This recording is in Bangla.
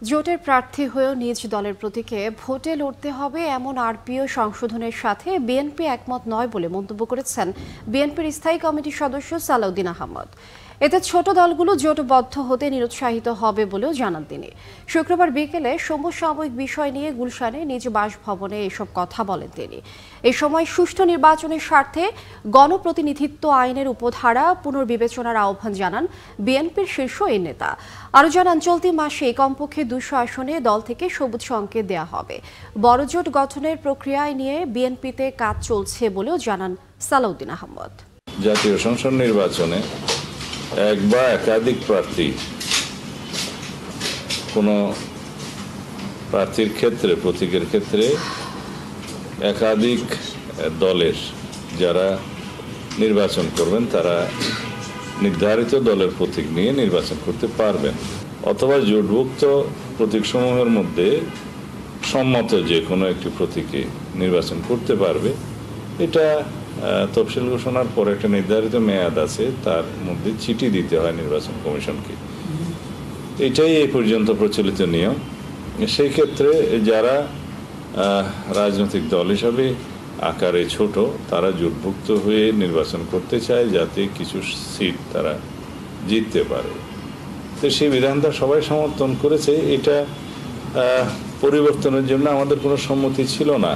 জোটের প্রার্থী হয়েও নিজ দলের প্রতীকে ভোটে লড়তে হবে এমন আরপিও সংশোধনের সাথে বিএনপি একমত নয় বলে মন্তব্য করেছেন বিএনপির স্থায়ী কমিটির সদস্য সালাউদ্দিন আহমদ। এতে ছোট দলগুলো জোটবদ্ধ হতে নিরুৎসাহিত হবে বলেও জানান তিনি। শুক্রবার বিকেলে সমসাময়িক বিষয় নিয়ে গুলশানে নিজ বাসভবনে এসব কথা বলেন তিনি। এ সময় সুষ্ঠু নির্বাচনের স্বার্থে গণপ্রতিনিধিত্ব আইনের উপধারা পুনর্বিবেচনার আহ্বান জানান বিএনপির শীর্ষ এই নেতা। আরও জানান, চলতি মাসে কমপক্ষে 200 আসনে দল থেকে সবুজ সংকেত দেওয়া হবে। বড় জোট গঠনের প্রক্রিয়ায় নিয়ে বিএনপিতে কাজ চলছে বলেও জানান সালাউদ্দিন আহমদ। জাতীয় সংসদ নির্বাচনে এক বা একাধিক প্রার্থী কোনো প্রার্থীর ক্ষেত্রে প্রতীকের ক্ষেত্রে একাধিক দলের যারা নির্বাচন করবেন তারা নির্ধারিত দলের প্রতীক নিয়ে নির্বাচন করতে পারবেন, অথবা জোটভুক্ত প্রতীকসমূহের মধ্যে সম্মত যে কোনো একটি প্রতীকে নির্বাচন করতে পারবে। এটা তফসিল ঘোষণার পর একটা নির্ধারিত মেয়াদ আছে, তার মধ্যে চিঠি দিতে হয় নির্বাচন কমিশনকে। এটাই এই পর্যন্ত প্রচলিত নিয়ম। সেই ক্ষেত্রে যারা রাজনৈতিক দল হিসাবে আকারে ছোট তারা জোটভুক্ত হয়ে নির্বাচন করতে চায় যাতে কিছু সিট তারা জিততে পারে, তো সেই বিধানটা সবাই সমর্থন করেছে। এটা পরিবর্তনের জন্য আমাদের কোনো সম্মতি ছিল না।